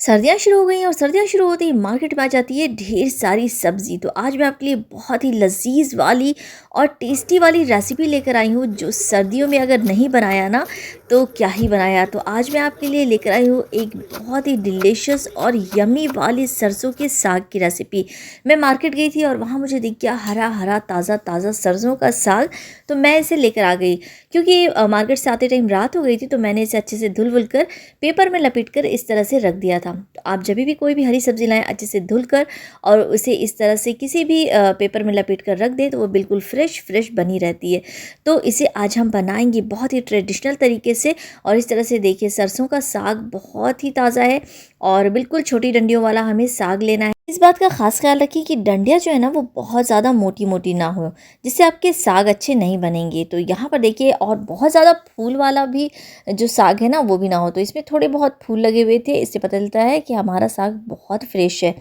सर्दियाँ शुरू हो गई हैं और सर्दियाँ शुरू होते ही मार्केट में आ जाती है ढेर सारी सब्ज़ी। तो आज मैं आपके लिए बहुत ही लज़ीज़ वाली और टेस्टी वाली रेसिपी लेकर आई हूँ, जो सर्दियों में अगर नहीं बनाया ना तो क्या ही बनाया। तो आज मैं आपके लिए लेकर आई हूँ एक बहुत ही डिलीशियस और यम्मी वाली सरसों के साग की रेसिपी। मैं मार्केट गई थी और वहाँ मुझे दिख गया हरा हरा ताज़ा ताज़ा सरसों का साग। तो मैं इसे लेकर आ गई, क्योंकि मार्केट से आते टाइम रात हो गई थी। तो मैंने इसे अच्छे से धुल कर पेपर में लपेटकर इस तरह से रख दिया था। तो आप जब भी कोई भी हरी सब्ज़ी लाएँ, अच्छे से धुलकर और उसे इस तरह से किसी भी पेपर में लपेट कर रख दें, तो वो बिल्कुल फ्रेश बनी रहती है। तो इसे आज हम बनाएँगे बहुत ही ट्रेडिशनल तरीके से। और इस तरह से देखिए, सरसों का साग बहुत ही ताज़ा है और बिल्कुल छोटी डंडियों वाला हमें साग लेना है। इस बात का ख़ास ख़्याल रखिए कि डंडियाँ जो है ना, वो बहुत ज़्यादा मोटी-मोटी ना हो, जिससे आपके साग अच्छे नहीं बनेंगे। तो यहाँ पर देखिए, और बहुत ज़्यादा फूल वाला भी जो साग है ना, वो भी ना हो। तो इसमें थोड़े बहुत फूल लगे हुए थे, इससे पता चलता है कि हमारा साग बहुत फ्रेश है।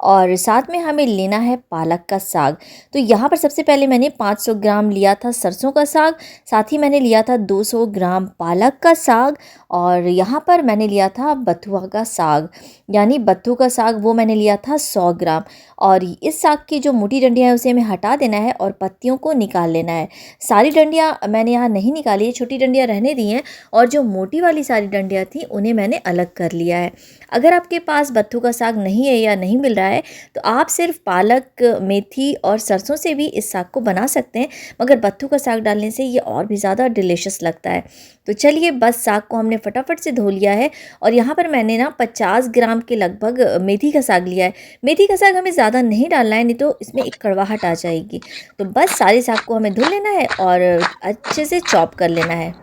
और साथ में हमें लेना है पालक का साग। तो यहाँ पर सबसे पहले मैंने 500 ग्राम लिया था सरसों का साग, साथ ही मैंने लिया था 200 ग्राम पालक का साग, और यहाँ पर मैंने लिया था बथुआ का साग, यानी बत्थू का साग, वो मैंने लिया था 100 ग्राम। और इस साग की जो मोटी डंडियाँ हैं उसे हमें हटा देना है और पत्तियों को निकाल लेना है। सारी डंडियाँ मैंने यहाँ नहीं निकाली है, छोटी डंडियाँ रहने दी हैं, और जो मोटी वाली सारी डंडियाँ थी उन्हें मैंने अलग कर लिया है। अगर आपके पास बत्थू का साग नहीं है या नहीं मिल रहा है, तो आप सिर्फ पालक, मेथी और सरसों से भी इस साग को बना सकते हैं, मगर बत्थू का साग डालने से ये और भी ज़्यादा डिलीशियस लगता है। तो चलिए, बस साग को हमने फटाफट से धो लिया है। और यहाँ पर मैंने ना 50 ग्राम के लगभग मेथी का साग लिया है। मेथी का साग हमें ज़्यादा नहीं डालना है, नहीं तो इसमें एक कड़वाहट आ जाएगी। तो बस सारे साग को हमें धुल लेना है और अच्छे से चॉप कर लेना है।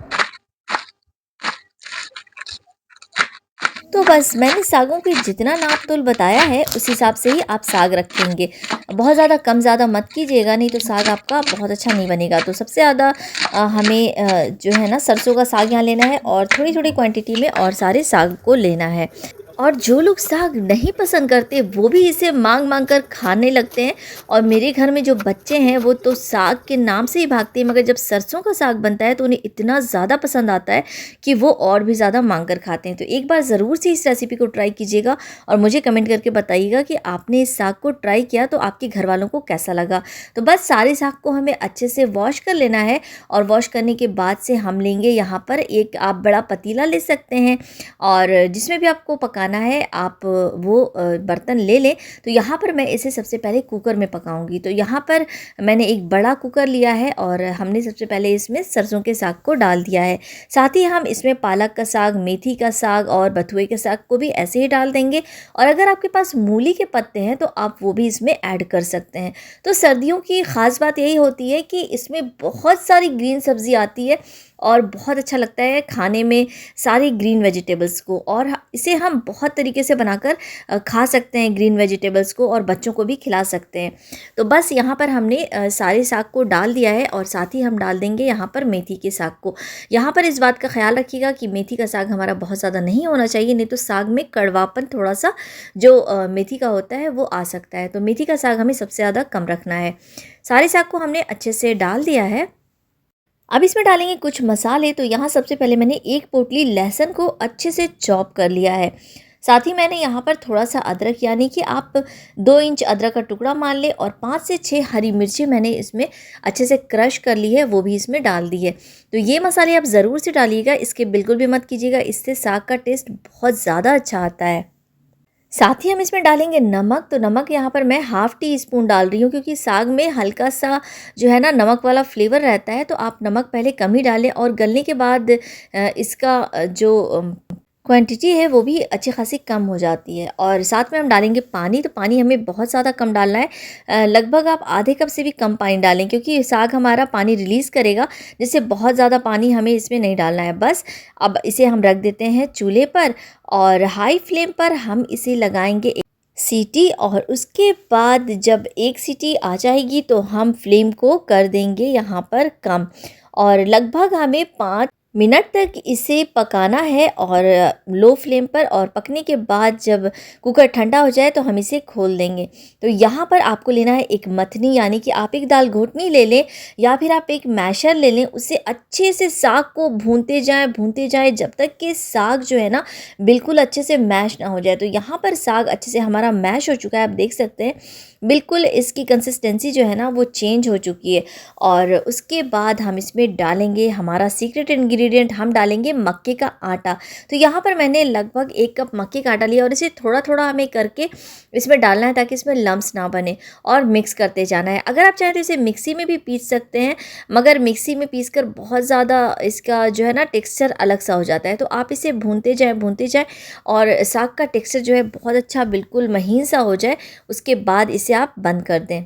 तो बस मैंने सागों की जितना नाप-तोल बताया है, उस हिसाब से ही आप साग रखेंगे। बहुत ज़्यादा कम ज़्यादा मत कीजिएगा, नहीं तो साग आपका बहुत अच्छा नहीं बनेगा। तो सबसे ज़्यादा हमें जो है ना, सरसों का साग यहाँ लेना है, और थोड़ी-थोड़ी क्वांटिटी में और सारे साग को लेना है। और जो लोग साग नहीं पसंद करते, वो भी इसे माँग-माँग कर खाने लगते हैं। और मेरे घर में जो बच्चे हैं, वो तो साग के नाम से ही भागते हैं, मगर जब सरसों का साग बनता है तो उन्हें इतना ज़्यादा पसंद आता है कि वो और भी ज़्यादा माँग कर खाते हैं। तो एक बार ज़रूर से इस रेसिपी को ट्राई कीजिएगा और मुझे कमेंट करके बताइएगा कि आपने इस साग को ट्राई किया तो आपके घरवालों को कैसा लगा। तो बस सारे साग को हमें अच्छे से वॉश कर लेना है, और वॉश करने के बाद से हम लेंगे यहाँ पर एक, आप बड़ा पतीला ले सकते हैं, और जिसमें भी आपको पकाना है आप वो बर्तन ले लें। तो यहाँ पर मैं इसे सबसे पहले कुकर में पकाऊंगी। तो यहाँ पर मैंने एक बड़ा कुकर लिया है, और हमने सबसे पहले इसमें सरसों के साग को डाल दिया है। साथ ही हम इसमें पालक का साग, मेथी का साग और बथुए के साग को भी ऐसे ही डाल देंगे। और अगर आपके पास मूली के पत्ते हैं तो आप वो भी इसमें ऐड कर सकते हैं। तो सर्दियों की ख़ास बात यही होती है कि इसमें बहुत सारी ग्रीन सब्ज़ी आती है, और बहुत अच्छा लगता है खाने में सारी ग्रीन वेजिटेबल्स को। और इसे हम बहुत तरीके से बनाकर खा सकते हैं ग्रीन वेजिटेबल्स को, और बच्चों को भी खिला सकते हैं। तो बस यहाँ पर हमने सारे साग को डाल दिया है, और साथ ही हम डाल देंगे यहाँ पर मेथी के साग को। यहाँ पर इस बात का ख्याल रखिएगा कि मेथी का साग हमारा बहुत ज़्यादा नहीं होना चाहिए, नहीं तो साग में कड़वापन थोड़ा सा जो मेथी का होता है वो आ सकता है। तो मेथी का साग हमें सबसे ज़्यादा कम रखना है। सारे साग को हमने अच्छे से डाल दिया है। अब इसमें डालेंगे कुछ मसाले। तो यहाँ सबसे पहले मैंने एक पोटली लहसुन को अच्छे से चॉप कर लिया है। साथ ही मैंने यहाँ पर थोड़ा सा अदरक, यानी कि आप 2 इंच अदरक का टुकड़ा मान लें, और 5 से 6 हरी मिर्ची मैंने इसमें अच्छे से क्रश कर ली है, वो भी इसमें डाल दी है। तो ये मसाले आप ज़रूर से डालिएगा, इसके बिल्कुल भी मत कीजिएगा, इससे साग का टेस्ट बहुत ज़्यादा अच्छा आता है। साथ ही हम इसमें डालेंगे नमक। तो नमक यहाँ पर मैं हाफ़ टी स्पून डाल रही हूँ, क्योंकि साग में हल्का सा जो है ना, नमक वाला फ्लेवर रहता है। तो आप नमक पहले कम ही डालें, और गलने के बाद इसका जो क्वांटिटी है वो भी अच्छी खासी कम हो जाती है। और साथ में हम डालेंगे पानी। तो पानी हमें बहुत ज़्यादा कम डालना है, लगभग आप आधे कप से भी कम पानी डालें, क्योंकि साग हमारा पानी रिलीज़ करेगा, जिससे बहुत ज़्यादा पानी हमें इसमें नहीं डालना है। बस अब इसे हम रख देते हैं चूल्हे पर, और हाई फ्लेम पर हम इसे लगाएंगे एक सीटी, और उसके बाद जब एक सीटी आ जाएगी तो हम फ्लेम को कर देंगे यहाँ पर कम, और लगभग हमें 5 मिनट तक इसे पकाना है और लो फ्लेम पर। और पकने के बाद जब कुकर ठंडा हो जाए तो हम इसे खोल देंगे। तो यहाँ पर आपको लेना है एक मथनी, यानी कि आप एक दाल घोटनी ले लें या फिर आप एक मैशर ले लें। उससे अच्छे से साग को भूनते जाएं जब तक कि साग जो है ना बिल्कुल अच्छे से मैश ना हो जाए। तो यहाँ पर साग अच्छे से हमारा मैश हो चुका है, आप देख सकते हैं बिल्कुल इसकी कंसिस्टेंसी जो है ना वो चेंज हो चुकी है। और उसके बाद हम इसमें डालेंगे हमारा सीक्रेट इंग्रेडिएंट, हम डालेंगे मक्के का आटा। तो यहाँ पर मैंने लगभग 1 कप मक्के का आटा लिया और इसे थोड़ा थोड़ा हमें करके इसमें डालना है ताकि इसमें लम्स ना बने, और मिक्स करते जाना है। अगर आप चाहें तो इसे मिक्सी में भी पीस सकते हैं, मगर मिक्सी में पीस कर बहुत ज़्यादा इसका जो है ना टेक्सचर अलग सा हो जाता है। तो आप इसे भूनते जाएँ और साग का टेक्सचर जो है बहुत अच्छा बिल्कुल महीन सा हो जाए, उसके बाद इसे आप बंद कर दें।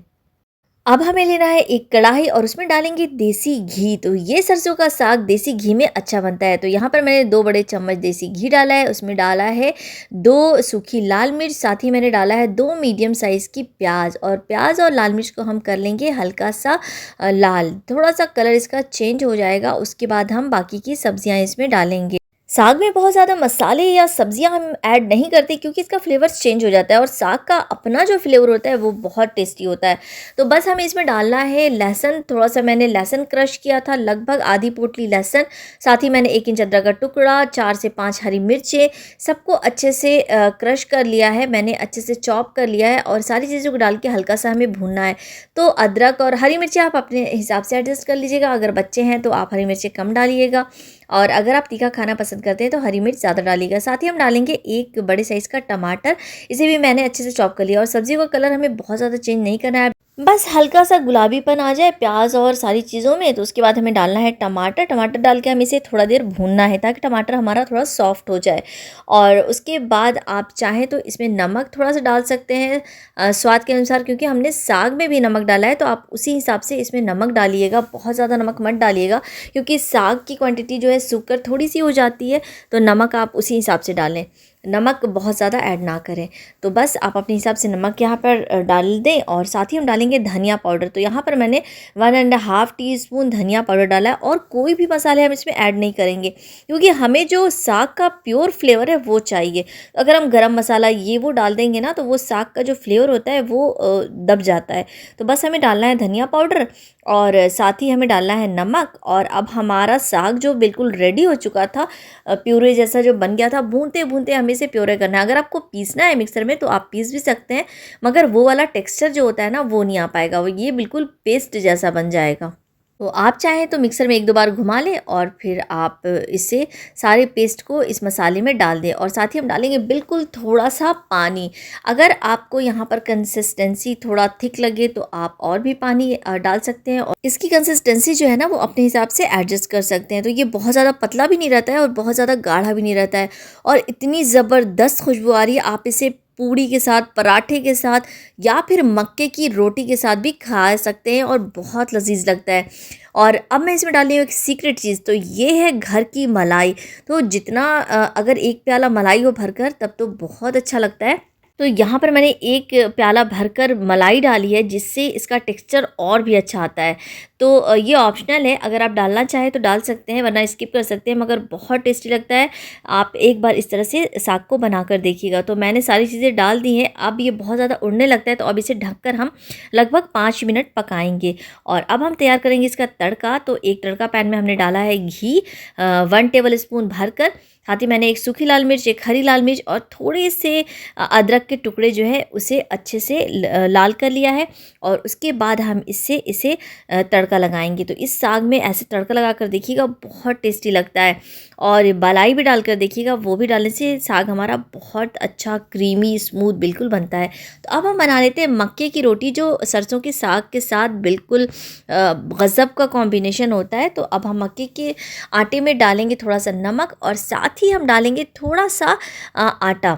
अब हमें लेना है एक कढ़ाई और उसमें डालेंगे देसी घी। तो ये सरसों का साग देसी घी में अच्छा बनता है। तो यहाँ पर मैंने 2 बड़े चम्मच देसी घी डाला है, उसमें डाला है 2 सूखी लाल मिर्च, साथ ही मैंने डाला है 2 मीडियम साइज़ की प्याज। और प्याज और लाल मिर्च को हम कर लेंगे हल्का सा लाल, थोड़ा सा कलर इसका चेंज हो जाएगा। उसके बाद हम बाकी की सब्जियाँ इसमें डालेंगे। साग में बहुत ज़्यादा मसाले या सब्जियां हम ऐड नहीं करते क्योंकि इसका फ्लेवर चेंज हो जाता है, और साग का अपना जो फ्लेवर होता है वो बहुत टेस्टी होता है। तो बस हमें इसमें डालना है लहसुन, थोड़ा सा मैंने लहसुन क्रश किया था, लगभग आधी पोटली लहसुन। साथ ही मैंने 1 इंच अदरक का टुकड़ा, 4 से 5 हरी मिर्चें, सबको अच्छे से क्रश कर लिया है मैंने, अच्छे से चॉप कर लिया है। और सारी चीज़ों को डाल के हल्का सा हमें भूनना है। तो अदरक और हरी मिर्चें आप अपने हिसाब से एडजस्ट कर लीजिएगा, अगर बच्चे हैं तो आप हरी मिर्चें कम डालिएगा, और अगर आप तीखा खाना पसंद करते हैं तो हरी मिर्च ज़्यादा डालिएगा। साथ ही हम डालेंगे 1 बड़े साइज़ का टमाटर, इसे भी मैंने अच्छे से चॉप कर लिया। और सब्ज़ी का कलर हमें बहुत ज़्यादा चेंज नहीं करना है, बस हल्का सा गुलाबीपन आ जाए प्याज और सारी चीज़ों में। तो उसके बाद हमें डालना है टमाटर। टमाटर डाल के हमें इसे थोड़ा देर भूनना है ताकि टमाटर हमारा थोड़ा सॉफ्ट हो जाए। और उसके बाद आप चाहें तो इसमें नमक थोड़ा सा डाल सकते हैं स्वाद के अनुसार, क्योंकि हमने साग में भी नमक डाला है। तो आप उसी हिसाब से इसमें नमक डालिएगा, बहुत ज़्यादा नमक मत डालिएगा क्योंकि साग की क्वांटिटी जो है सूखकर थोड़ी सी हो जाती है। तो नमक आप उसी हिसाब से डालें, नमक बहुत ज़्यादा ऐड ना करें। तो बस आप अपने हिसाब से नमक यहाँ पर डाल दें। और साथ ही हम डालेंगे धनिया पाउडर। तो यहाँ पर मैंने 1.5 टीस्पून धनिया पाउडर डाला है, और कोई भी मसाले हम इसमें ऐड नहीं करेंगे क्योंकि हमें जो साग का प्योर फ्लेवर है वो चाहिए। अगर हम गरम मसाला ये वो डाल देंगे ना तो वो साग का जो फ्लेवर होता है वो दब जाता है। तो बस हमें डालना है धनिया पाउडर और साथ ही हमें डालना है नमक। और अब हमारा साग जो बिल्कुल रेडी हो चुका था, प्यूरे जैसा जो बन गया था, भूनते भूनते हमें इसे प्योरे करना है। अगर आपको पीसना है मिक्सर में तो आप पीस भी सकते हैं, मगर वो वाला टेक्सचर जो होता है ना वो नहीं आ पाएगा, वो ये बिल्कुल पेस्ट जैसा बन जाएगा। तो आप चाहें तो मिक्सर में 1-2 बार घुमा लें और फिर आप इसे सारे पेस्ट को इस मसाले में डाल दें। और साथ ही हम डालेंगे बिल्कुल थोड़ा सा पानी। अगर आपको यहाँ पर कंसिस्टेंसी थोड़ा थिक लगे तो आप और भी पानी डाल सकते हैं, और इसकी कंसिस्टेंसी जो है ना वो अपने हिसाब से एडजस्ट कर सकते हैं। तो ये बहुत ज़्यादा पतला भी नहीं रहता है और बहुत ज़्यादा गाढ़ा भी नहीं रहता है, और इतनी ज़बरदस्त खुशबू आ रही है। आप इसे पूड़ी के साथ, पराठे के साथ या फिर मक्के की रोटी के साथ भी खा सकते हैं और बहुत लजीज लगता है। और अब मैं इसमें डाल रही हूँ एक सीक्रेट चीज़, तो ये है घर की मलाई। तो जितना अगर 1 प्याला मलाई हो भरकर तब तो बहुत अच्छा लगता है। तो यहाँ पर मैंने 1 प्याला भरकर मलाई डाली है जिससे इसका टेक्सचर और भी अच्छा आता है। तो ये ऑप्शनल है, अगर आप डालना चाहें तो डाल सकते हैं वरना स्किप कर सकते हैं, मगर बहुत टेस्टी लगता है। आप एक बार इस तरह से साग को बनाकर देखिएगा। तो मैंने सारी चीज़ें डाल दी हैं। अब ये बहुत ज़्यादा उड़ने लगता है तो अब इसे ढककर हम लगभग 5 मिनट पकाएंगे। और अब हम तैयार करेंगे इसका तड़का। तो एक तड़का पैन में हमने डाला है घी 1 टेबल स्पून भरकर, साथ ही मैंने 1 सूखी लाल मिर्च, 1 हरी लाल मिर्च और थोड़े से अदरक के टुकड़े जो है उसे अच्छे से लाल कर लिया है। और उसके बाद हम इसे तड़का लगाएंगे। तो इस साग में ऐसे तड़का लगा कर देखिएगा, बहुत टेस्टी लगता है। और मलाई भी डालकर देखिएगा, वो भी डालने से साग हमारा बहुत अच्छा क्रीमी स्मूथ बिल्कुल बनता है। तो अब हम बना लेते हैं मक्के की रोटी, जो सरसों के साग के साथ बिल्कुल गज़ब का कॉम्बिनेशन होता है। तो अब हम मक्के के आटे में डालेंगे थोड़ा सा नमक, और साथ ही हम डालेंगे थोड़ा सा आटा,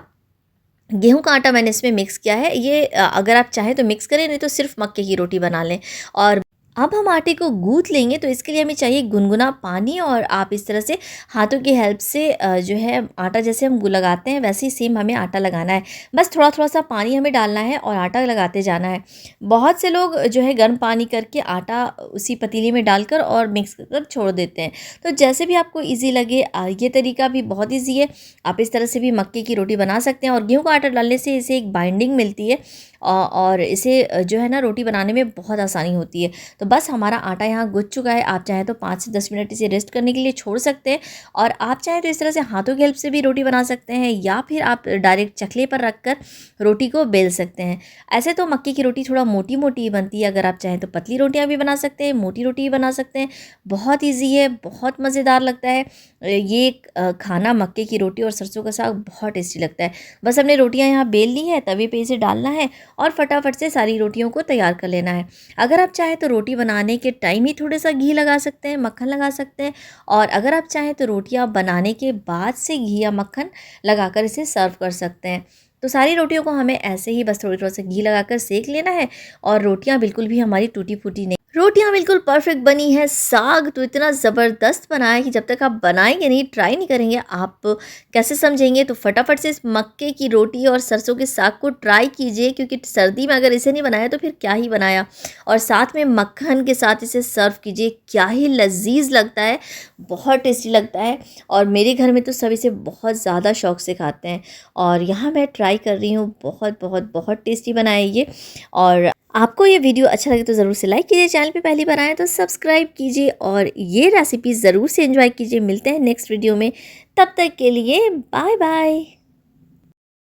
गेहूं का आटा मैंने इसमें मिक्स किया है। ये अगर आप चाहें तो मिक्स करें, नहीं तो सिर्फ मक्के की रोटी बना लें। और अब हम आटे को गूँथ लेंगे, तो इसके लिए हमें चाहिए गुनगुना पानी और आप इस तरह से हाथों की हेल्प से जो है आटा जैसे हम लगाते हैं वैसे ही सेम हमें आटा लगाना है। बस थोड़ा-थोड़ा सा पानी हमें डालना है और आटा लगाते जाना है। बहुत से लोग जो है गर्म पानी करके आटा उसी पतीले में डालकर और मिक्स कर छोड़ देते हैं। तो जैसे भी आपको ईज़ी लगे ये तरीका भी बहुत ईज़ी है। आप इस तरह से भी मक्के की रोटी बना सकते हैं और गेहूँ का आटा डालने से इसे एक बाइंडिंग मिलती है और इसे जो है ना रोटी बनाने में बहुत आसानी होती है। तो बस हमारा आटा यहाँ गुँथ चुका है। आप चाहें तो 5 से 10 मिनट इसे रेस्ट करने के लिए छोड़ सकते हैं और आप चाहें तो इस तरह से हाथों की हेल्प से भी रोटी बना सकते हैं या फिर आप डायरेक्ट चकले पर रखकर रोटी को बेल सकते हैं। ऐसे तो मक्के की रोटी थोड़ा मोटी-मोटी ही बनती है, अगर आप चाहें तो पतली रोटियाँ भी बना सकते हैं, मोटी रोटी भी बना सकते हैं। बहुत ईज़ी है, बहुत मज़ेदार लगता है। ये खाना मक्के की रोटी और सरसों का साग बहुत टेस्टी लगता है। बस हमने रोटियाँ यहाँ बेल ली है, तवे पे इसे डालना है और फटाफट से सारी रोटियों को तैयार कर लेना है। अगर आप चाहें तो रोटी बनाने के टाइम ही थोड़ा-सा घी लगा सकते हैं, मक्खन लगा सकते हैं और अगर आप चाहें तो रोटियाँ बनाने के बाद से घी या मक्खन लगाकर इसे सर्व कर सकते हैं। तो सारी रोटियों को हमें ऐसे ही बस थोड़ी-थोड़ा सा घी लगाकर सेंक लेना है और रोटियाँ बिल्कुल भी हमारी टूटी-फूटी नहीं, रोटियाँ बिल्कुल परफेक्ट बनी है। साग तो इतना ज़बरदस्त बना है कि जब तक आप बनाएँगे नहीं, ट्राई नहीं करेंगे, आप कैसे समझेंगे? तो फटाफट से इस मक्के की रोटी और सरसों के साग को ट्राई कीजिए, क्योंकि सर्दी में अगर इसे नहीं बनाया तो फिर क्या ही बनाया। और साथ में मक्खन के साथ इसे सर्व कीजिए, क्या ही लज़ीज़ लगता है, बहुत टेस्टी लगता है और मेरे घर में तो सब इसे बहुत ज़्यादा शौक से खाते हैं और यहाँ मैं ट्राई कर रही हूँ। बहुत, बहुत, बहुत टेस्टी बना है ये। और आपको ये वीडियो अच्छा लगे तो ज़रूर से लाइक कीजिए, चैनल पे पहली बार आएँ तो सब्सक्राइब कीजिए और ये रेसिपी ज़रूर से एंजॉय कीजिए। मिलते हैं नेक्स्ट वीडियो में, तब तक के लिए बाय बाय।